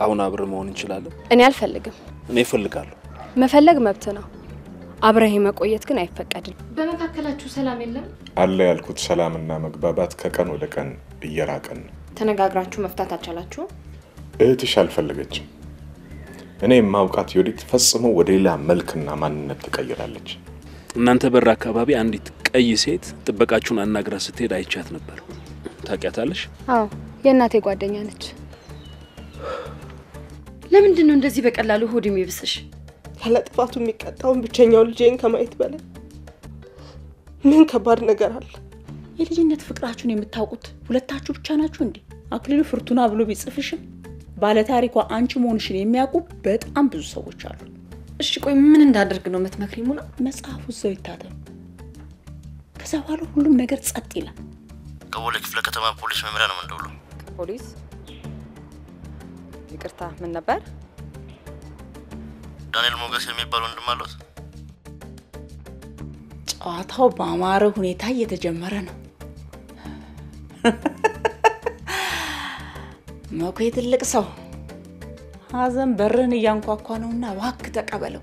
አሁን አብረን መሆን እንችላለን? እኔ አልፈልግም። እኔ እፈልጋለሁ። መፈለግ መብት ነው። አብረህ መቆየት ግን አይፈቀድም። በመካከላችሁ ሰላም የለም? አለ ያልኩት ሰላምና መግባባት ከቀን ወደ ቀን እየራቀን ነው። ተነጋግራችሁ መፍታት አልቻላችሁ? እህትሽ አልፈልገችም። እኔ ማውቃት ዮዲት ፈጽሞ ወደ ሌላ መልክና ማንነት ተቀይራለች። እናንተ በር አካባቢ አንዲት ቀይ ሴት ጥበቃችሁን አናግራ ስትሄድ አይቻት ነበር። ታውቂያታለሽ? አዎ፣ የእናቴ ጓደኛ ነች። ለምንድን ነው እንደዚህ በቀላሉ ሆድ የሚብስሽ? ያለ ጥፋቱ የሚቀጣውን ብቸኛው ልጄን ከማየት በላይ ምን ከባድ ነገር አለ? የልጅነት ፍቅራችሁን የምታውቁት ሁለታችሁ ብቻ ናችሁ እንዴ? አክሊሉ ፍርቱና ብሎ ቢጽፍሽም ባለ ታሪኳ አንቺ መሆንሽን የሚያውቁ በጣም ብዙ ሰዎች አሉ። እሺ ቆይ ምን እንዳደርግ ነው የምትመክሪኝ? ሙላ መጽሐፉ ዘው ይታተም። ከዛ በኋላ ሁሉም ነገር ጸጥ ይላል። ከወለ ክፍለ ከተማ ፖሊስ መምሪያ ነው እንደውሎ። ፖሊስ? ይቅርታ ምን ነበር? ዳንኤል ሞገስ የሚባል ወንድም አለው። ጨዋታው በአማረ ሁኔታ እየተጀመረ ነው። መኩይ ትልቅ ሰው ሀዘን በርን እያንኳኳ ነውና ዋክ ተቀበለው።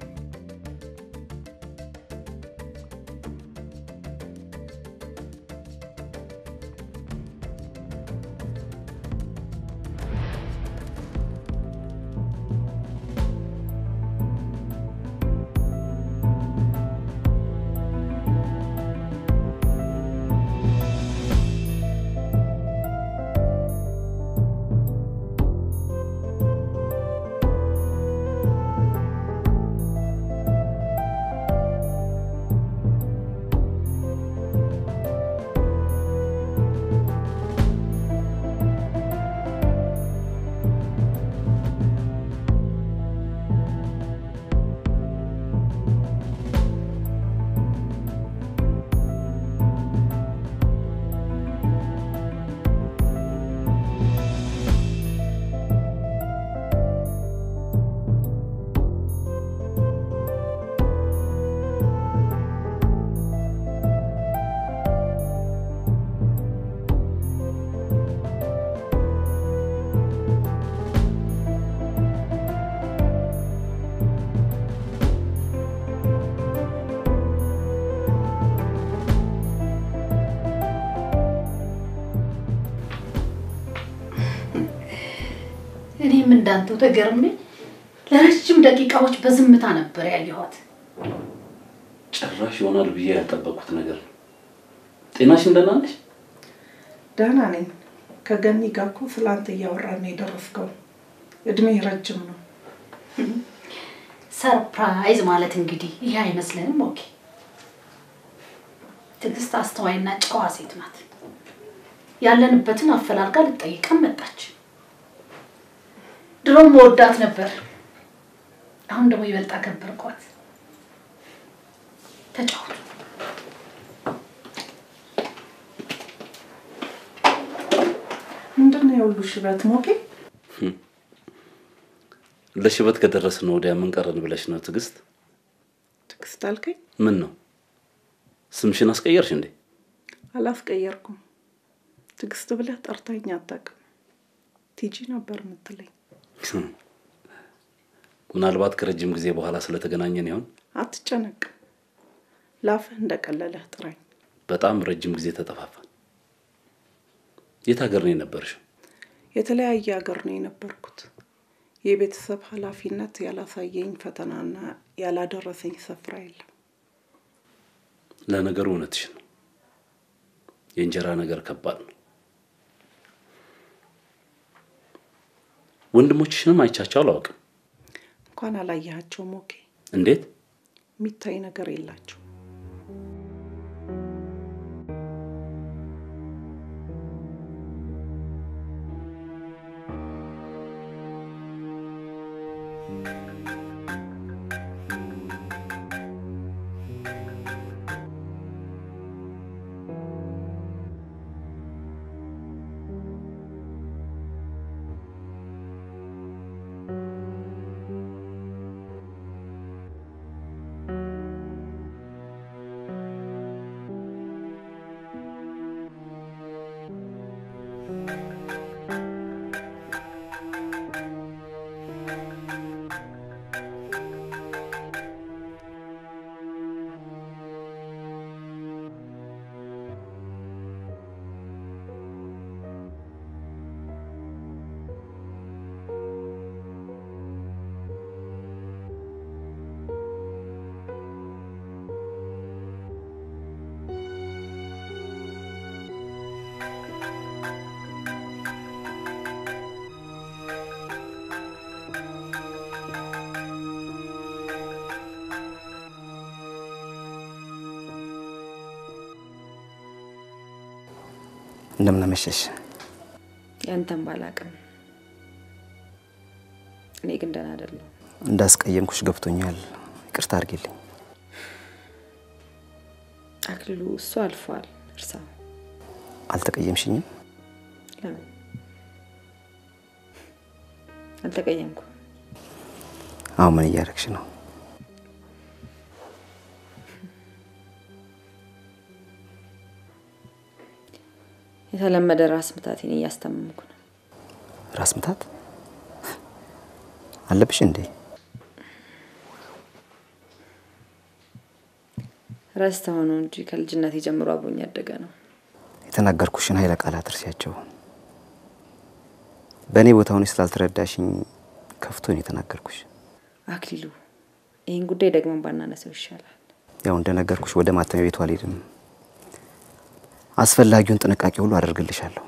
እኔም እንዳንተው ተገርሜ ለረጅም ደቂቃዎች በዝምታ ነበር ያየኋት። ጭራሽ ይሆናል ብዬ ያልጠበቅኩት ነገር ነው። ጤናሽ እንደና ነሽ? ደህና ነኝ። ከገኒ ጋር እኮ ስላንተ እያወራን የደረስከው። እድሜ ረጅም ነው። ሰርፕራይዝ ማለት እንግዲህ ይሄ አይመስልንም? ኦኬ። ትግስት አስተዋይና ጨዋ ሴት ናት። ያለንበትን አፈላልጋ ልትጠይቀን መጣች። ድሮም ወዳት ነበር። አሁን ደግሞ ይበልጥ አከበርኳት። ተጫወቱ። ምንድነው የሁሉ ሽበት ሞኬ? ለሽበት ከደረስን ወዲያ ምን ቀረን ብለሽ ነው ትግስት? ትግስት አልከኝ? ምን ነው ስምሽን አስቀየርሽ እንዴ? አላስቀየርኩም። ትግስት ብለህ ጠርታኝ አታውቅም። ቲጂ ነበር የምትለኝ። ምናልባት ከረጅም ጊዜ በኋላ ስለተገናኘን ይሆን? አትጨነቅ። ላፍህ እንደቀለለህ ጥራኝ። በጣም ረጅም ጊዜ ተጠፋፋን። የት ሀገር ነው የነበርሽ? የተለያየ ሀገር ነው የነበርኩት። የቤተሰብ ኃላፊነት ያላሳየኝ ፈተናና ያላደረሰኝ ስፍራ የለም። ለነገሩ እውነትሽ ነው። የእንጀራ ነገር ከባድ ነው። ወንድሞችሽንም አይቻቸው አላውቅም። እንኳን አላየሃቸውም። ኦኬ። እንዴት? የሚታይ ነገር የላቸው። እንደምን አመሸሽ? ያንተን ባላቅም እኔ ግን ደህና አይደለም። እንዳስቀየምኩሽ ገብቶኛል። ይቅርታ አድርጊልኝ። አክሊሉ እሱ አልፏል። እርሳው። አልተቀየምሽኝም? ለምን አልተቀየምኩ? አሁን ምን እያደረግሽ ነው? የተለመደ ራስ ምታቴን እያስታመምኩ ነው። ራስ ምታት አለብሽ እንዴ? ረስተው ነው እንጂ ከልጅነቴ ጀምሮ አብሮኝ ያደገ ነው። የተናገርኩሽን ኃይለ ቃላት እርሻቸው። በእኔ ቦታ ሆነሽ ስላልተረዳሽኝ ከፍቶኝ የተናገርኩሽ። አክሊሉ ይሄን ጉዳይ ደግሞ ባናነሳው ይሻላል። ያው እንደነገርኩሽ ወደ ማተሚያ ቤቱ አልሄድም። አስፈላጊውን ጥንቃቄ ሁሉ አደርግልሻለሁ።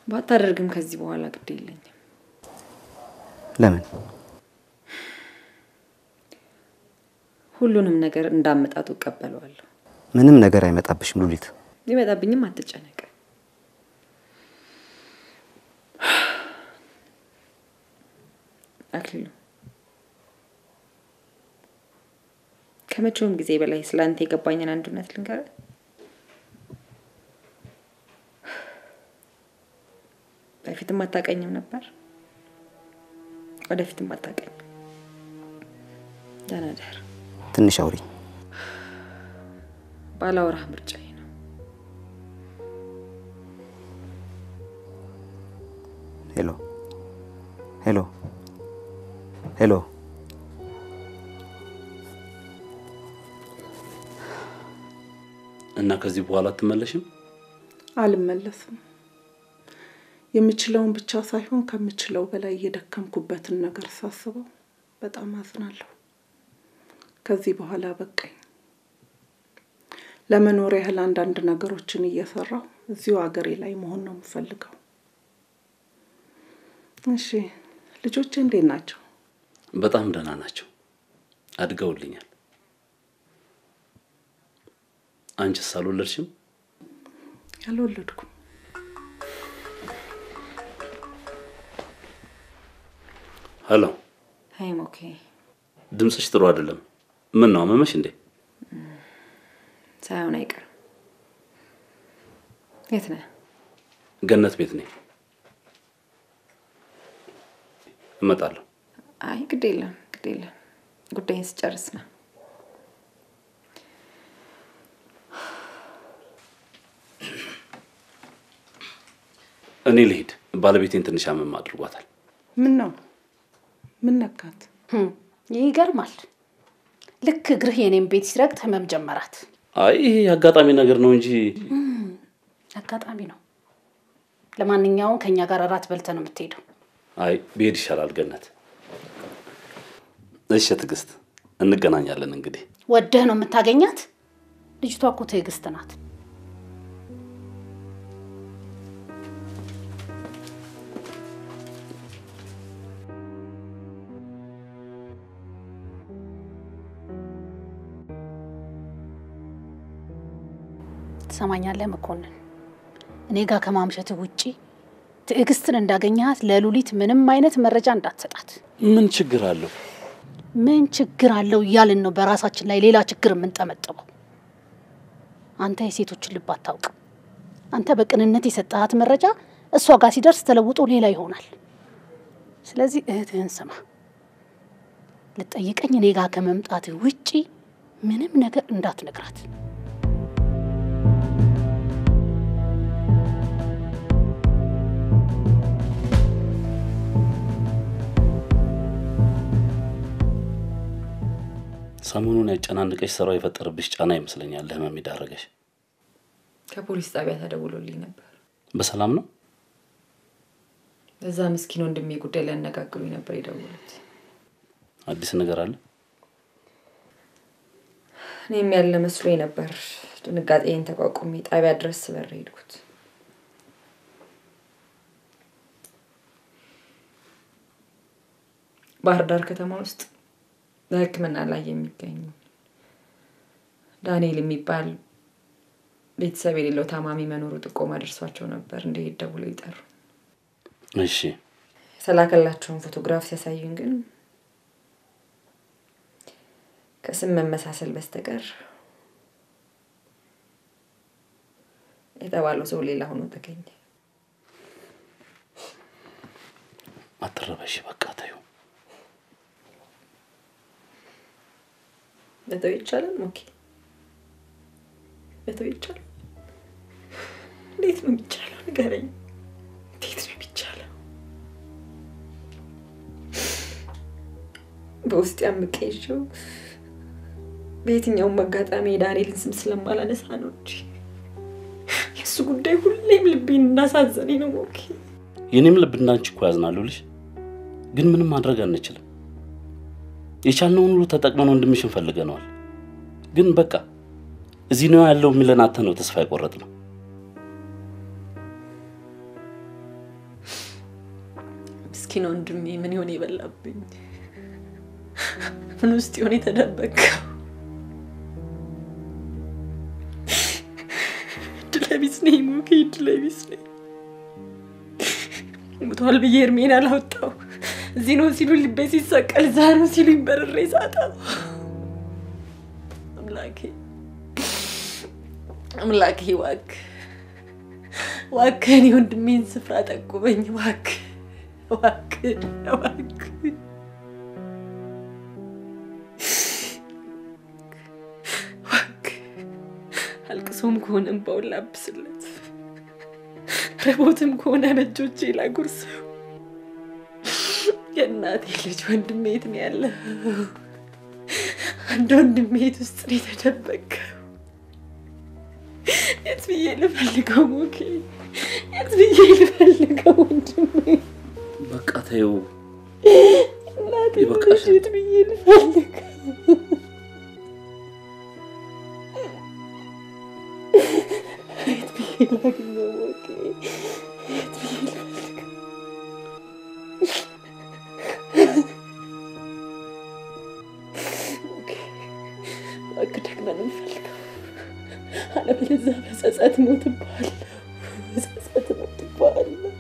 ባታደርግም ከዚህ በኋላ ግድ የለኝም። ለምን? ሁሉንም ነገር እንዳመጣጡ እቀበለዋለሁ። ምንም ነገር አይመጣብሽም ሉሊት። ይመጣብኝም አትጨነቅ። አክሊሉ ከመቼውም ጊዜ በላይ ስላንተ የገባኝን አንዱነት ልንገርህ። በፊትም አታውቀኝም ነበር፣ ወደፊትም አታውቀኝም። ደህና ደር። ትንሽ አውሪ። ባላወራህ ምርጫዬ ነው። ሄሎ ሄሎ ሄሎ። እና ከዚህ በኋላ አትመለሽም? አልመለስም። የምችለውን ብቻ ሳይሆን ከምችለው በላይ እየደከምኩበትን ነገር ሳስበው በጣም አዝናለሁ። ከዚህ በኋላ በቃኝ። ለመኖር ያህል አንዳንድ ነገሮችን እየሰራው እዚሁ አገሬ ላይ መሆን ነው የምፈልገው። እሺ፣ ልጆቼ እንዴት ናቸው? በጣም ደህና ናቸው። አድገውልኛል። አንቺስ አልወለድሽም? ያልወለድኩም። ሄሎ። ሃይም ኦኬ። ድምጽሽ ጥሩ አይደለም። ምን ነው አመመሽ እንዴ? ሳይሆን አይቀርም። የት ነህ? ገነት ቤት ነኝ። እመጣለሁ። አይ ግድ የለም ግድ የለም። ጉዳይን ስጨርስ ነው። እኔ ልሂድ። ባለቤቴን ትንሽ አመም አድርጓታል። ምን ነው? ምን ነካት? ይገርማል። ልክ እግርህ የኔን ቤት ሲረግጥ ህመም ጀመራት። አይ ይሄ አጋጣሚ ነገር ነው እንጂ አጋጣሚ ነው። ለማንኛውም ከኛ ጋር እራት በልተህ ነው የምትሄደው። አይ ብሄድ ይሻላል ገነት። እሺ ትዕግስት፣ እንገናኛለን እንግዲህ። ወደህ ነው የምታገኛት? ልጅቷ እኮ ትዕግስት ናት። ትሰማኛለህ መኮንን? እኔ ጋር ከማምሸት ውጪ ትዕግስትን እንዳገኛት ለሉሊት ምንም አይነት መረጃ እንዳትሰጣት። ምን ችግር አለው? ምን ችግር አለው እያልን ነው በራሳችን ላይ ሌላ ችግር የምንጠመጥመው። አንተ የሴቶችን ልብ አታውቅም። አንተ በቅንነት የሰጣት መረጃ እሷ ጋር ሲደርስ ተለውጦ ሌላ ይሆናል። ስለዚህ እህትህን ስማ። ልጠይቀኝ እኔ ጋር ከመምጣት ውጪ ምንም ነገር እንዳትነግራት። ሰሞኑን ያጨናንቀሽ ስራው የፈጠረብሽ ጫና ይመስለኛል ለህመም ይዳረገሽ። ከፖሊስ ጣቢያ ተደውሎልኝ ነበር። በሰላም ነው? እዛ ምስኪን ወንድሜ ጉዳይ ላይ ያነጋግሩኝ ነበር የደወሉት። አዲስ ነገር አለ? እኔም ያለ መስሎኝ ነበር። ድንጋጤን ተቋቁሜ ጣቢያ ድረስ በር ሄድኩት። ባህር ዳር ከተማ ውስጥ በሕክምና ላይ የሚገኝ ዳንኤል የሚባል ቤተሰብ የሌለው ታማሚ መኖሩ ጥቆማ ደርሷቸው ነበር እንደሄድ ደውለው ይጠሩ። እሺ ሰላከላቸውን ፎቶግራፍ ሲያሳዩን ግን ከስም መመሳሰል በስተቀር የተባለው ሰው ሌላ ሆኖ ተገኘ። አትረበሽ በቃ ታዩ በተው ይቻላል ኦኬ በተው ይቻላል እንዴት ነው የሚቻለው ንገረኝ እንዴት ነው የሚቻለው በውስጥ ያምቀይሽው በየትኛው መጋጣሚ ዳንኤልን ስም ስለማላነሳ ነው እንጂ የሱ ጉዳይ ሁሌም ልቤን እንዳሳዘነኝ ነው ኦኬ የኔም ልብ እንዳንቺ እኮ ያዝናሉልሽ ግን ምንም ማድረግ አንችልም የቻልነውን ሁሉ ተጠቅመን ወንድምሽን ፈልገናል ግን በቃ እዚህ ነው ያለው ሚለን አተነው ተስፋ ይቆረጥነው ምስኪን ወንድሜ ምን ይሆን ይበላብኝ ምን ውስጥ ይሆን የተደበቀው ድለቢስ ነኝ ሞኬ ድለቢስ ነኝ ሙቷል ብዬ እርሜን አላወጣው እዚህ ነው ሲሉ ልቤ ሲሰቀል ዛሬ ሲሉ ይበረሬ ሳጣ አምላኬ ዋከኝ ወንድሜን ስፍራ ጠቁበኝ ዋክ አልቅሶም ከሆነ ባውላብስለት ረቦትም ከሆነ በእጆቼ ላጉርሰው የእናቴ ልጅ ወንድሜ የት ነው ያለው አንድ ወንድሜ ውስጥ ነው የተደበቀው የት ብዬ ልፈልገው ሞኬ የት ብዬ ልፈልገው ወንድሜ በቃ ታዩ እናቴ የት ብዬ ልፈልገው የት ብዬ ላግኘው ሞኬ የት ብዬ ልፈልገው أكدكنا نفلك على بلزة بساسات موت ببالله بساسات موت ببالله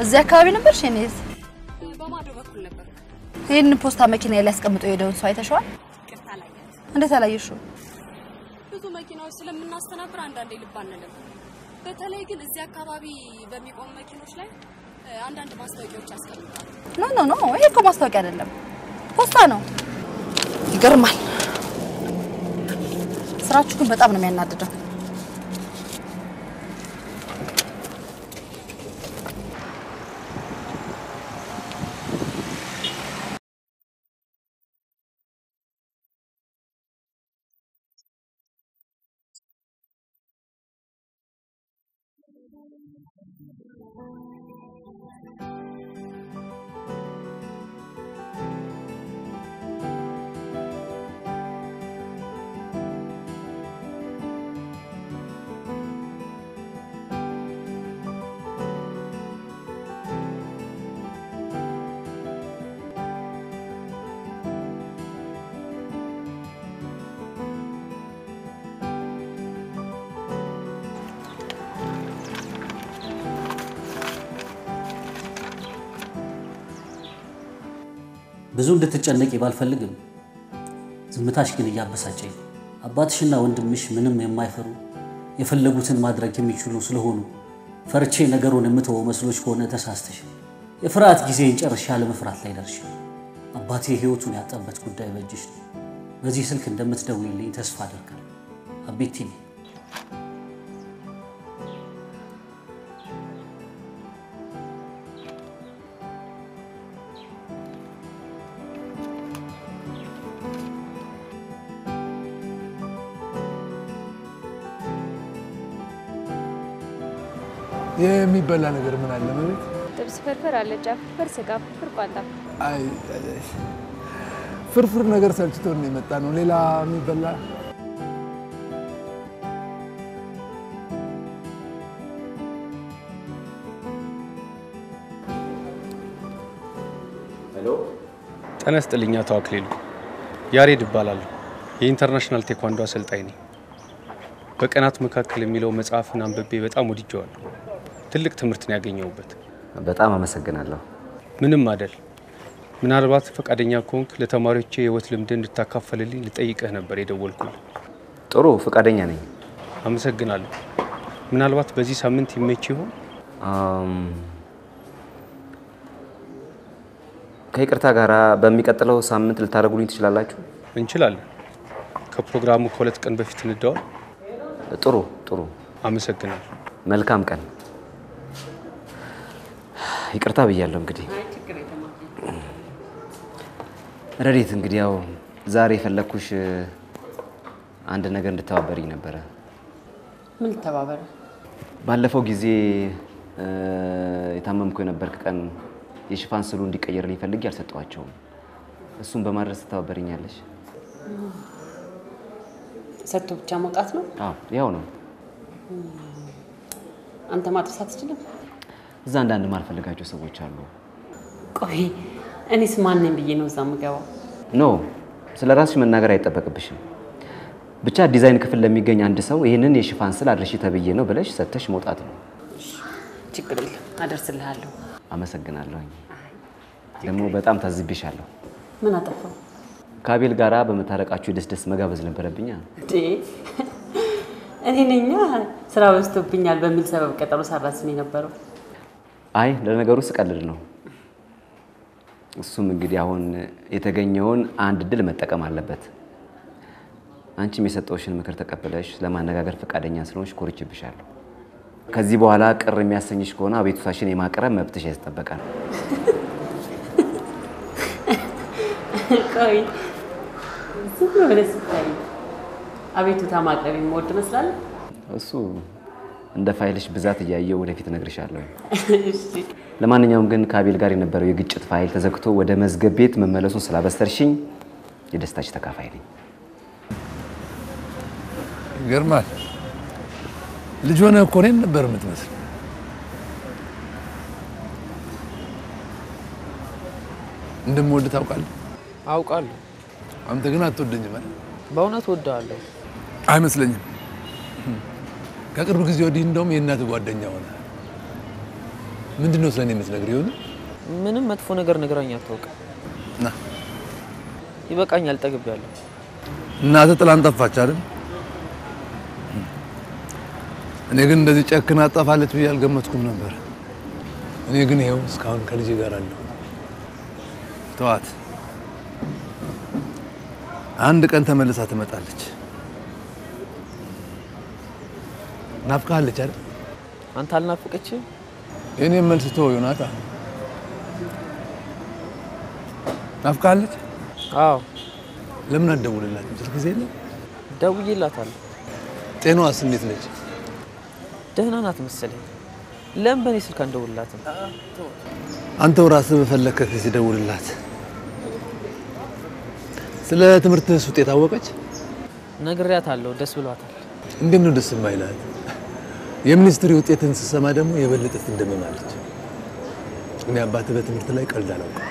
እዚያ አካባቢ ነበር ሸኔዝ በማዶ በኩል ነበር ይሄን ፖስታ መኪና ላይ ያስቀምጠው የደውን ሰው አይተሽዋል ቅርታ ላይ እንዴት አላየሽው ብዙ መኪናዎች ስለምናስተናብር አንዳንዴ ልባነለም በተለይ ግን እዚህ አካባቢ በሚቆም መኪኖች ላይ አንዳንድ ማስታወቂያዎች ያስቀምጣሉ ኖ ይሄ እኮ ማስታወቂያ አይደለም ፖስታ ነው ይገርማል ስራችሁ ግን በጣም ነው የሚያናድደው ብዙ እንድትጨነቂ ባልፈልግም ዝምታሽ ግን እያበሳጨኝ። አባትሽና ወንድምሽ ምንም የማይፈሩ የፈለጉትን ማድረግ የሚችሉ ስለሆኑ ፈርቼ ነገሩን የምተወው መስሎሽ ከሆነ ተሳስተሽ። የፍርሃት ጊዜን ጨርሼ ለመፍራት ላይ ደርሼ አባቴ ህይወቱን ያጣበት ጉዳይ በእጅሽ ነው። በዚህ ስልክ እንደምትደውይልኝ ተስፋ አደርጋለሁ። አቤቴ የሚበላ ነገር ምን አለ ማለት? ጥብስ ፍርፍር አለጫ፣ ፍርፍር ስጋ፣ ፍርፍር ቋንጣ። አይ ፍርፍር ነገር ሰልችቶን ነው የመጣ ነው። ሌላ የሚበላ ሄሎ፣ ጤና ይስጥልኝ አቶ አክሊሉ። ያሬድ እባላለሁ። የኢንተርናሽናል ቴኳንዶ አሰልጣኝ ነኝ። በቀናት መካከል የሚለው መጽሐፍን አንብቤ በጣም ወድጄዋለሁ። ትልቅ ትምህርት ነው ያገኘሁበት። በጣም አመሰግናለሁ። ምንም አይደል። ምናልባት ፈቃደኛ ከሆንክ ለተማሪዎቼ የህይወት ልምድ እንድታካፈልልኝ ልጠይቅህ ነበር የደወልኩልህ። ጥሩ፣ ፈቃደኛ ነኝ። አመሰግናለሁ። ምናልባት በዚህ ሳምንት ይመች ይሆን? ከይቅርታ ጋራ በሚቀጥለው ሳምንት ልታደርጉልኝ ትችላላችሁ? እንችላለን። ከፕሮግራሙ ከሁለት ቀን በፊት እንደዋል። ጥሩ ጥሩ። አመሰግናለሁ። መልካም ቀን። ይቅርታ ብያለሁ። እንግዲህ ረዲት፣ እንግዲህ ያው ዛሬ የፈለኩሽ አንድ ነገር እንድተባበሪኝ ነበረ። ምን ተባበረ? ባለፈው ጊዜ የታመምኩ የነበርክ ቀን የሽፋን ስሉ እንዲቀየርልኝ ፈልጌ አልሰጠኋቸውም። እሱን በማድረስ ተባበሪኛለሽ? ሰጥቶ ብቻ መውጣት ነው? አዎ፣ ያው ነው። አንተ ማድረስ አትችልም? እዛ አንዳንድ ማልፈልጋቸው ሰዎች አሉ። ቆይ እኔስ ማን ነኝ ብዬ ነው እዛ የምገባው? ኖ፣ ስለ ራስሽ መናገር አይጠበቅብሽም። ብቻ ዲዛይን ክፍል ለሚገኝ አንድ ሰው ይህንን የሽፋን ስል አድርሺ ተብዬ ነው ብለሽ ሰጥተሽ መውጣት ነው። ችግር የለም፣ አደርስልሃለሁ። አመሰግናለሁ። ደግሞ በጣም ታዝብሻለሁ። ምን አጠፋው? ከአቤል ጋራ በመታረቃችሁ ደስ መጋበዝ ነበረብኛ። እኔ ነኛ ስራ ወስቶብኛል በሚል ሰበብ ቀጠሮ ሳራስም የነበረው። አይ ለነገሩ ስቀልድ ነው። እሱም እንግዲህ አሁን የተገኘውን አንድ ድል መጠቀም አለበት። አንቺም የሰጠውሽን ምክር ተቀበለሽ ለማነጋገር ፈቃደኛ ስለሆንሽ ኮርችብሻለሁ። ከዚህ በኋላ ቅር የሚያሰኝሽ ከሆነ አቤቱታሽን የማቅረብ መብትሽ ያስጠበቀ ነው። ቆይ ዝም ብለህ ስታይ አቤቱታ ማቅረብ የምወድ መስላል? እሱ እንደ ፋይልሽ ብዛት እያየው ወደፊት እነግርሻለሁ። እሺ። ለማንኛውም ግን ከአቤል ጋር የነበረው የግጭት ፋይል ተዘግቶ ወደ መዝገብ ቤት መመለሱን ስላበሰርሽኝ የደስታሽ ተካፋይ ነኝ። ይገርማል። ልጅ ሆነ እኮ እኔን ነበር የምትመስል። እንደምወድ ታውቃለህ? አውቃለሁ። አንተ ግን አትወደኝም ማለት? በእውነት ወዳለሁ አይመስለኝም። ከቅርብ ጊዜ ወዲህ እንደውም የእናት ጓደኛ ሆነ። ምንድነው ስለኔ የምትነግር ይሆን? ምንም መጥፎ ነገር ነግራኝ አታውቅም። ና ይበቃኛል፣ ጠግቤያለሁ። እናትህ ጥላን ጠፋች አይደል? እኔ ግን እንደዚህ ጨክና ጠፋለች ብዬ አልገመትኩም ነበር። እኔ ግን ይኸው እስካሁን ከልጄ ጋር አለሁ። ተዋት፣ አንድ ቀን ተመልሳ ትመጣለች። ናፍቃለች አይደል? አንተ አልናፈቀችም? የኔም መልስ ተወው ዮናታን። ናፍቃለች? አዎ። ለምን አትደውልላትም? ስልክ ጊዜ የለም? ደውዬላታለሁ። ጤናዋስ እንዴት ነች? ደህና ናት መሰለኝ። ለምን በኔ ስልክ አንደውልላትም? አንተው ራስህ በፈለከ ጊዜ ደውልላት። ስለ ትምህርትህ ውጤት አወቀች? ነግሬያታለሁ፣ ደስ ብሏታል። እንዴት ነው ደስ የማይላት? የሚኒስትሪ ውጤትን ስትሰማ ደግሞ የበለጠ ትደመማለች። እኔ አባትህ በትምህርት ላይ ቀልድ አላውቅም።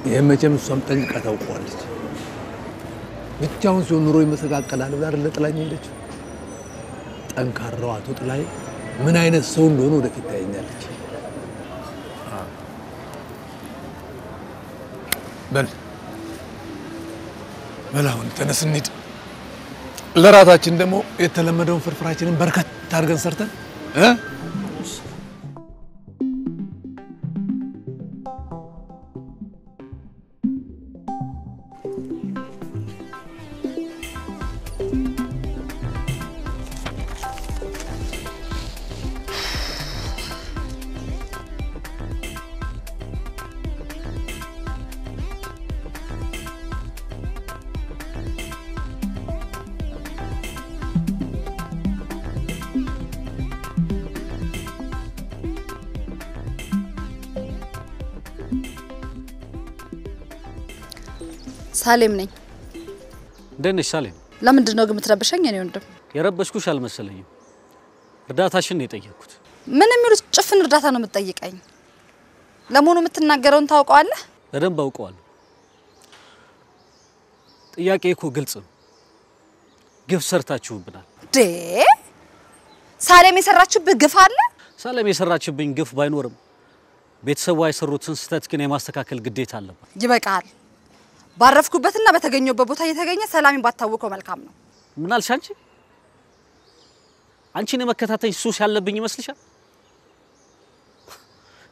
ይሄን መቼም እሷም ጠንቅቃ ታውቀዋለች። ብቻውን ሲሆን ኑሮ ይመሰቃቀላል ብላ አይደል ጥላኝ ሄደችው። ጠንካራው አቶ ጥላይ ምን አይነት ሰው እንደሆነ ወደፊት ታየኛለች። በል በላውን ተነስ እንሂድ። ለራታችን ደግሞ የተለመደውን ፍርፍራችንን በርከት አድርገን ሰርተን ሳሌም ነኝ። እንደነሽ ሳሌም? ለምንድን ነው ግን የምትረብሸኝ? እኔ ወንድም የረበሽኩሽ አልመሰለኝም። እርዳታሽን ነው የጠየቅኩት። ምን የሚሉት ጭፍን እርዳታ ነው የምትጠይቀኝ? ለመሆኑ የምትናገረውን ታውቀዋለህ? በደንብ አውቀዋለሁ። ጥያቄ እኮ ግልጽ ነው። ግፍ ሰርታችሁብናል። ሳሌም የሰራችብህ ግፍ አለ? ሳሌም የሰራችብኝ ግፍ ባይኖርም ቤተሰቧ የሰሩትን ስህተት ግን የማስተካከል ግዴታ አለባት። ይበቃል። ባረፍኩበትና በተገኘበት ቦታ እየተገኘ ሰላሜን ባታወቀው መልካም ነው። ምን አልሽ አንቺ? አንቺን የመከታተል ሱስ ያለብኝ ይመስልሻል?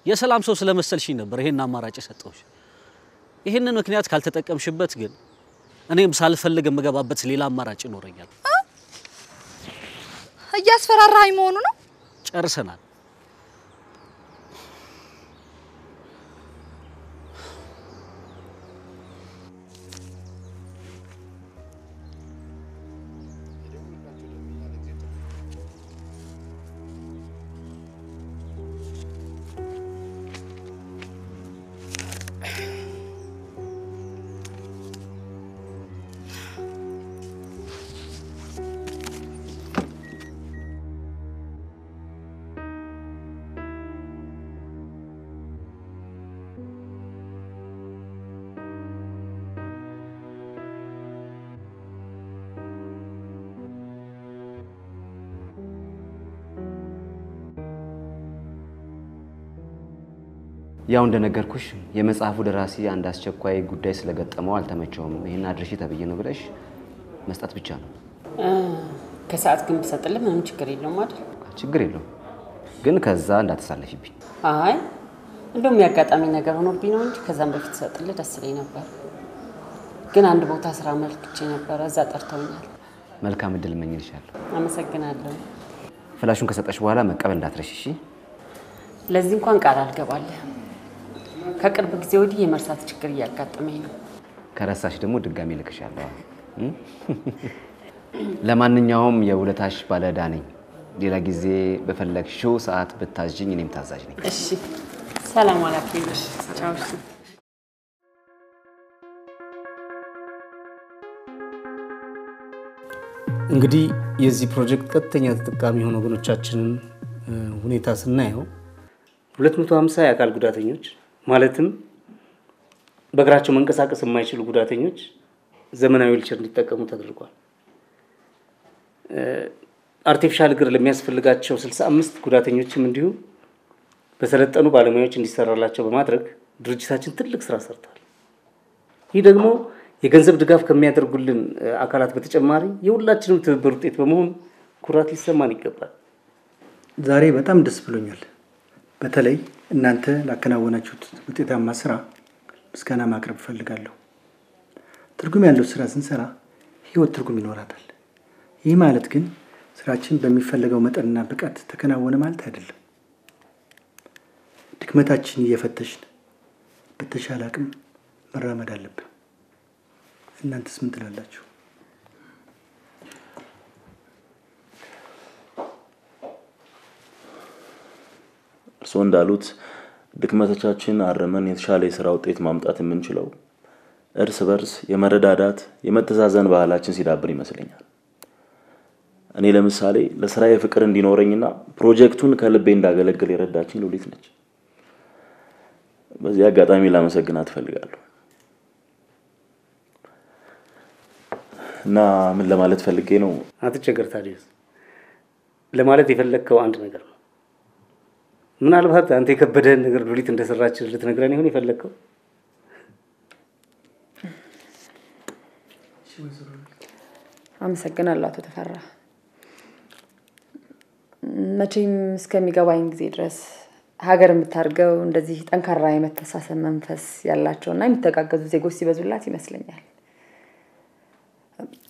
የሰላም ሰው ስለመሰልሽኝ ነበር ይሄን አማራጭ የሰጠሁሽ። ይሄንን ምክንያት ካልተጠቀምሽበት ግን እኔም ሳልፈልግ የምገባበት ሌላ አማራጭ ይኖረኛል። እያስፈራራኸኝ መሆኑ ነው? ጨርሰናል። ያው እንደነገርኩሽ የመጽሐፉ ደራሲ አንድ አስቸኳይ ጉዳይ ስለገጠመው አልተመቸውም። ይሄን አድርሺ ተብዬ ነው ብለሽ መስጠት ብቻ ነው። ከሰዓት ግን ብሰጥልህ ምንም ችግር የለውም አይደል? ችግር የለውም፣ ግን ከዛ እንዳትሳለፊብኝ። አይ እንደውም ያጋጣሚ ነገር ሆኖብኝ ነው እንጂ ከዛም በፊት ሰጥልህ ደስ ይለኝ ነበር። ግን አንድ ቦታ ስራ መልክቼ ነበር፣ እዛ ጠርተውኛል። መልካም እድል እመኝልሻለሁ። አመሰግናለሁ። ፍላሹን ከሰጠሽ በኋላ መቀበል እንዳትረሺ እሺ? ለዚህ እንኳን ቃል አልገባልህ። ከቅርብ ጊዜ ወዲህ የመርሳት ችግር እያጋጠመኝ ነው። ከረሳሽ ደግሞ ድጋሚ ልክሻለሁ። ለማንኛውም የውለታሽ ባለዕዳ ነኝ። ሌላ ጊዜ በፈለግሽው ሰዓት ብታዥኝ እኔም ታዛዥ ነኝ። እሺ፣ ሰላም አላችሁ። ቻው። እንግዲህ የዚህ ፕሮጀክት ቀጥተኛ ተጠቃሚ የሆኑ ወገኖቻችንን ሁኔታ ስናየው 250 የአካል ጉዳተኞች ማለትም በእግራቸው መንቀሳቀስ የማይችሉ ጉዳተኞች ዘመናዊ ዊልቸር እንዲጠቀሙ ተደርጓል። አርቲፊሻል እግር ለሚያስፈልጋቸው 65 ጉዳተኞችም እንዲሁ በሰለጠኑ ባለሙያዎች እንዲሰራላቸው በማድረግ ድርጅታችን ትልቅ ስራ ሰርቷል። ይህ ደግሞ የገንዘብ ድጋፍ ከሚያደርጉልን አካላት በተጨማሪ የሁላችንም ትብብር ውጤት በመሆኑ ኩራት ሊሰማን ይገባል። ዛሬ በጣም ደስ ብሎኛል። በተለይ እናንተ ላከናወናችሁት ውጤታማ ስራ ምስጋና ማቅረብ እፈልጋለሁ። ትርጉም ያለው ስራ ስንሰራ ህይወት ትርጉም ይኖራታል። ይህ ማለት ግን ስራችን በሚፈለገው መጠንና ብቃት ተከናወነ ማለት አይደለም። ድክመታችን እየፈተሽን በተሻለ አቅም መራመድ አለብን። እናንተስ ምን ትላላችሁ? እርስዎ እንዳሉት ድክመቶቻችን አርመን የተሻለ የሥራ ውጤት ማምጣት የምንችለው እርስ በርስ የመረዳዳት የመተዛዘን ባህላችን ሲዳብር ይመስለኛል። እኔ ለምሳሌ ለስራዬ ፍቅር እንዲኖረኝና ፕሮጀክቱን ከልቤ እንዳገለግል የረዳችኝ ሉሊት ነች። በዚህ አጋጣሚ ላመሰግናት እፈልጋለሁ። እና ምን ለማለት ፈልጌ ነው? አትቸገር ታዲያስ። ለማለት የፈለግከው አንድ ነገር ነው። ምናልባት አንተ የከበደህን ነገር ሉሊት እንደሰራችህ ልትነግረን ይሆን የፈለግከው? አመሰግናለሁ አቶ ተፈራ። መቼም እስከሚገባኝ ጊዜ ድረስ ሀገር የምታርገው እንደዚህ ጠንካራ የመተሳሰብ መንፈስ ያላቸውና የሚተጋገዙ ዜጎች ሲበዙላት ይመስለኛል።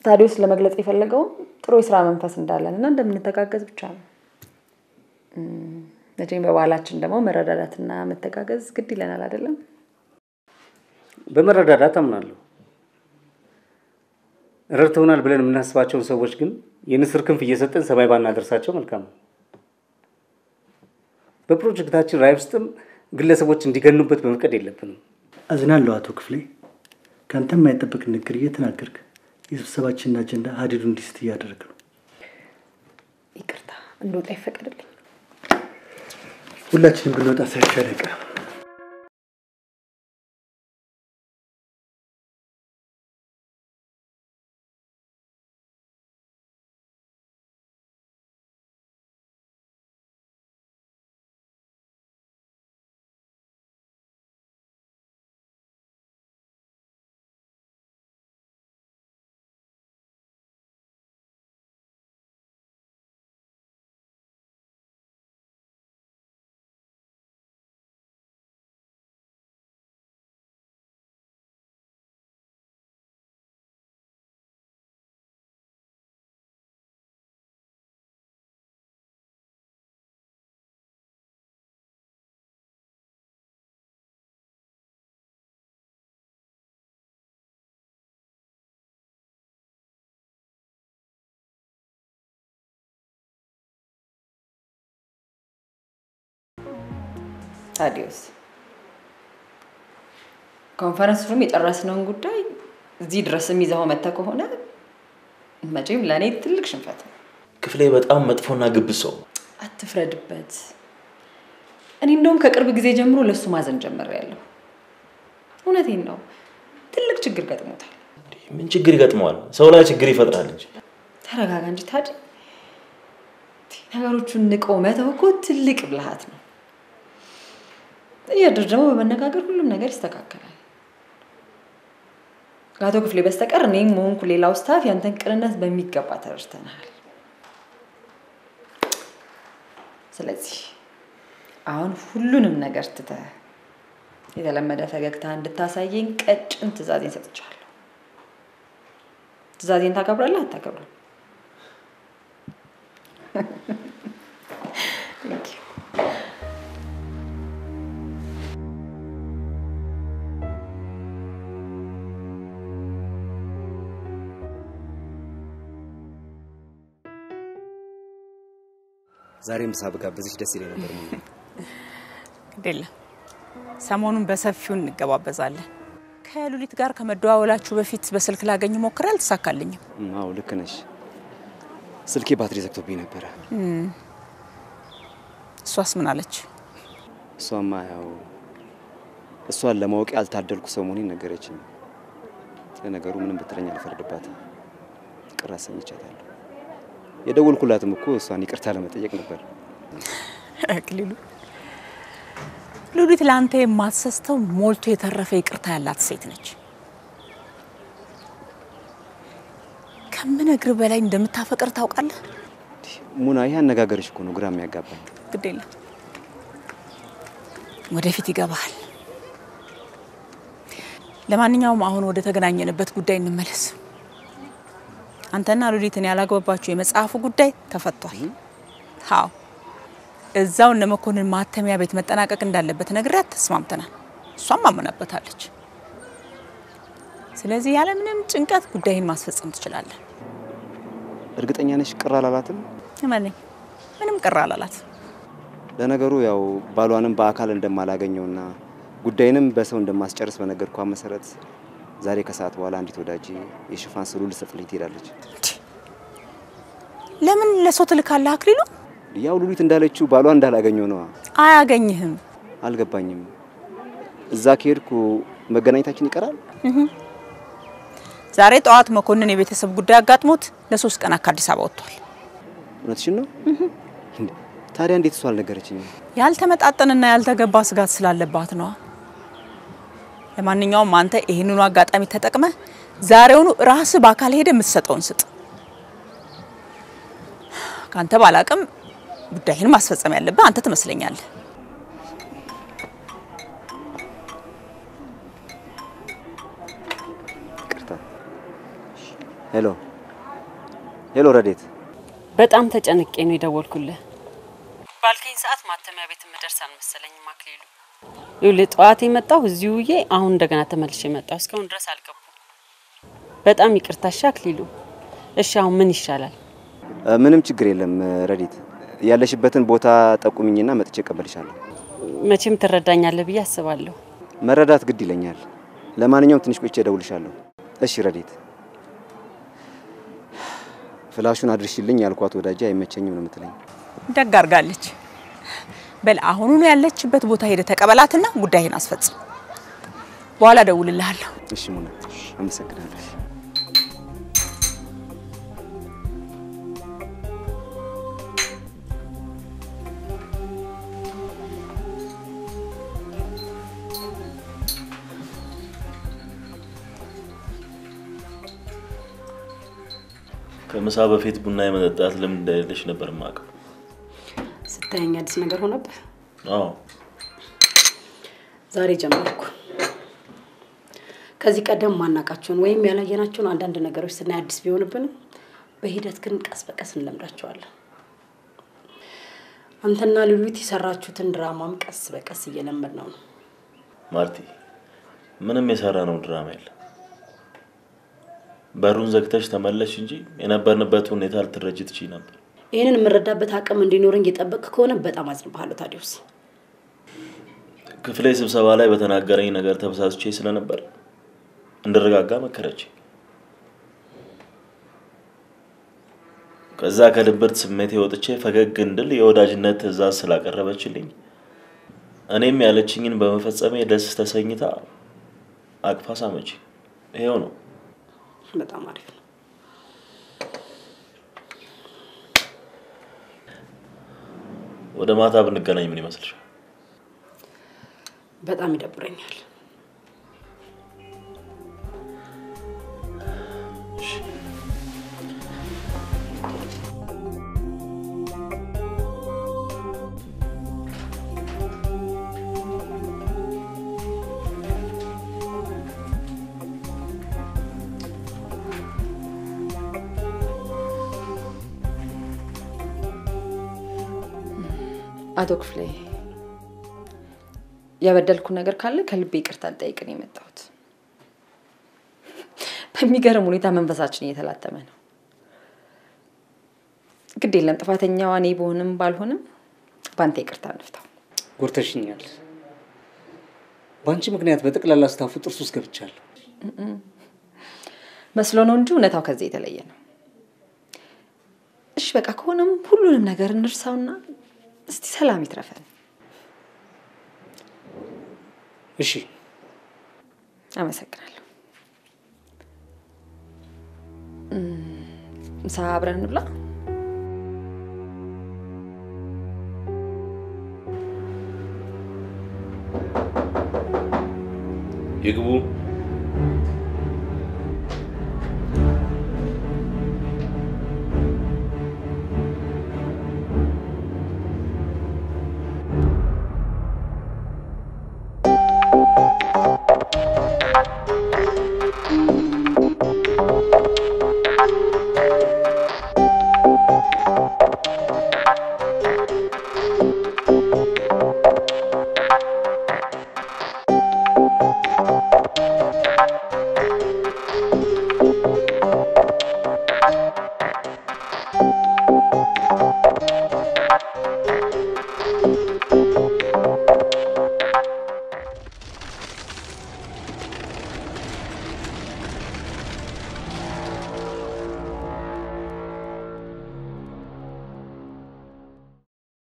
ታዲያስ ለመግለጽ የፈለገው ጥሩ የሥራ መንፈስ እንዳለንና እንደምንተጋገዝ ብቻ ነው። መቼም በባህላችን ደግሞ መረዳዳትና መተጋገዝ ግድ ይለናል አይደለም? በመረዳዳት አምናለሁ። ረድተውናል ብለን የምናስባቸውን ሰዎች ግን የንስር ክንፍ እየሰጠን ሰማይ ባናደርሳቸው መልካም ነው። በፕሮጀክታችን ራዕይ ውስጥም ግለሰቦች እንዲገኑበት በመፍቀድ የለብንም። አዝናለሁ አቶ ክፍሌ፣ ካንተም የማይጠበቅ ንግግር እየተናገርክ የስብሰባችንን አጀንዳ ሀዲዱ እንዲስት እያደረግ ነው። ይቅርታ እንደወጣ ይፈቀድልኝ። ሁላችንም ብንወጣ ሳይሻል አይቀርም። ታዲያስ ኮንፈረንስ ሩም የጨረስነውን ጉዳይ እዚህ ድረስ የሚይዘው መጣ ከሆነ መቼም ለኔ ትልቅ ሽንፈት ነው። ክፍሌ በጣም መጥፎና ግብዝ ሰው። አትፍረድበት። እኔ እንደውም ከቅርብ ጊዜ ጀምሮ ለሱ ማዘን ጀምሬያለሁ። እውነቴን ነው። ትልቅ ችግር ገጥሞታል። ምን ችግር ይገጥመዋል? ሰው ላይ ችግር ይፈጥራል እንጂ። ተረጋጋ እንጂ ታዲያ። ነገሮቹን ንቆ መተው እኮ ትልቅ ብልሃት ነው። እያደረገው በመነጋገር ሁሉም ነገር ይስተካከላል። ከአቶ ክፍሌ በስተቀር እኔም ሆንኩ ሌላው ስታፍ ያንተን ቅንነት በሚገባ ተረድተናል። ስለዚህ አሁን ሁሉንም ነገር ትተህ የተለመደ ፈገግታ እንድታሳየኝ ቀጭን ትዕዛዜን ሰጥቻለሁ። ትዕዛዜን ታከብራለህ አታከብርም? Thank you. ዛሬም ሳብጋብዝሽ ደስ ይለኝ ነበር። ግዴለ ሰሞኑን በሰፊው እንገባበዛለን። ከሉሊት ጋር ከመደዋወላችሁ በፊት በስልክ ላገኝ ሞክሬ አልተሳካልኝም። አዎ ልክ ነሽ። ስልኬ ባትሪ ዘግቶብኝ ነበር። እሷስ ምን አለች? እሷማ ያው እሷን ለማወቅ ያልታደልኩ ሰው መሆኔን ነገረችኝ። ለነገሩ ምንም ብትለኝ አልፈርድባትም። ቅር አሰኝቻታለሁ። የደወልኩላትም እኮ እሷን ይቅርታ ለመጠየቅ ነበር። አክሊሉ ሉሊት ላንተ የማትሰስተው ሞልቶ የተረፈ ይቅርታ ያላት ሴት ነች። ከምነግር በላይ እንደምታፈቅር ታውቃለህ? ሙና ይሄ አነጋገርሽ እኮ ነው ግራ የሚያጋባኝ። ግዴለ ወደፊት ይገባል። ለማንኛውም አሁን ወደ ተገናኘንበት ጉዳይ እንመለስ። አንተና ሉሊትን ያላገባባችሁ የመጽሐፉ ጉዳይ ተፈቷል። አዎ እዛው እነ መኮንን ማተሚያ ቤት መጠናቀቅ እንዳለበት ነግሬያት ተስማምተናል። እሷም አመናበታለች። ስለዚህ ያለ ምንም ጭንቀት ጉዳይን ማስፈጸም ትችላለህ። እርግጠኛ ነሽ ቅር አላላትም? እመነኝ ምንም ቅር አላላት። ለነገሩ ያው ባሏንም በአካል እንደማላገኘውና ጉዳይንም በሰው እንደማስጨርስ በነገርኳ መሰረት ዛሬ ከሰዓት በኋላ አንዲት ወዳጅ የሽፋን ስሉ ልጽፍልኝ ትሄዳለች። ለምን ለሰው ትልካለህ አክሊሉ? ያው ሉሊት እንዳለችው ባሏ እንዳላገኘው ነው። አያገኝህም። አልገባኝም። እዛ ከሄድኩ መገናኘታችን ይቀራል? ዛሬ ጠዋት መኮንን የቤተሰብ ጉዳይ አጋጥሞት ለ3 ቀን ከአዲስ አበባ ወጥቷል። እውነትሽን ነው? ታዲያ እንዴት እሷ አልነገረችኝም? ያልተመጣጠንና ያልተገባ ስጋት ስላለባት ነው። ለማንኛውም አንተ ይሄንኑ አጋጣሚ ተጠቅመህ ዛሬውኑ ራስ በአካል ሄደ የምትሰጠውን ስጥ። ካንተ ባላቅም ጉዳይህን ማስፈጸም ያለብህ አንተ ትመስለኛለህ። ሄሎ ሄሎ፣ ረዴት በጣም ተጨንቄ ነው የደወልኩልህ። ባልከኝ ሰዓት ማተሚያ ቤት ምደርስ አልመሰለኝም አክሊሉ። ይኸውልህ ጠዋት የመጣሁ እዚሁዬ አሁን እንደገና ተመልሼ መጣሁ። እስካሁን ድረስ አልገቡም። በጣም ይቅርታ እሺ አክሊሉ። እሺ አሁን ምን ይሻላል? ምንም ችግር የለም ረዴት። ያለሽበትን ቦታ ጠቁሚኝና መጥቼ እቀበልሻለሁ። መቼም ትረዳኛለህ ብዬ አስባለሁ። መረዳት ግድ ይለኛል። ለማንኛውም ትንሽ ቆይቼ እደውልሻለሁ። እሺ ረዴት። ፍላሹን አድርሽልኝ ያልኳት ወዳጄ አይመቸኝም ነው የምትለኝ። ደግ አድርጋለች። በል አሁኑኑ ያለችበት ቦታ ሄደ ተቀበላትና ጉዳይህን አስፈጽም። በኋላ እደውልልሃለሁ። እሺ ሙና፣ አመሰግናለሁ። ከምሳ በፊት ቡና የመጠጣት ልምድ እንደሌለሽ ነበር ማቀ። ስታየኝ አዲስ ነገር ሆነብህ? አዎ ዛሬ ጀመርኩ። ከዚህ ቀደም ማናቃቸውን ወይም ያላየናቸውን አንዳንድ ነገሮች ስናይ አዲስ ቢሆንብንም በሂደት ግን ቀስ በቀስ እንለምዳቸዋለን። አንተና ሉሊት የሰራችሁትን ድራማም ቀስ በቀስ እየለመድነው ነው። ማርቲ፣ ምንም የሰራነው ድራማ የለም። በሩን ዘግተሽ ተመለሽ እንጂ የነበርንበት ሁኔታ ልትረጂ ትችይ ነበር። ይሄንን የምረዳበት አቅም እንዲኖረኝ እየጠበቅ ከሆነ በጣም አዝንብሃለሁ ታዲዮስ። ክፍሌ ስብሰባ ላይ በተናገረኝ ነገር ተበሳስቼ ስለነበር እንድረጋጋ መከረች። ከዛ ከድብርት ስሜቴ ወጥቼ ፈገግ እንድል የወዳጅነት ትዕዛዝ ስላቀረበችልኝ እኔም ያለችኝን በመፈጸሜ ደስ ተሰኝታ አቅፋ ሳመች። ይሄው ነው። በጣም አሪፍ ነው። ወደ ማታ ብንገናኝ ምን ይመስልሻል? በጣም ይደብረኛል። አቶ ክፍሌ ያበደልኩ ነገር ካለ ከልቤ ይቅርታ ልጠይቅ ነው የመጣሁት። በሚገርም ሁኔታ መንፈሳችን እየተላተመ ነው። ግድ የለም ጥፋተኛዋ እኔ ብሆንም ባልሆንም ባንተ ይቅርታ እንፍታው። ጎርተሽኛል። ባንቺ ምክንያት በጠቅላላ ስታፉ ጥርስ ውስጥ ገብቻለሁ። መስሎ ነው እንጂ እውነታው ከዚህ የተለየ ነው። እሺ በቃ ከሆነም ሁሉንም ነገር እንርሳውና እስቲ ሰላም ይትረፈን። እሺ አመሰግናለሁ። ምሳ አብረን እንብላ። ይግቡ።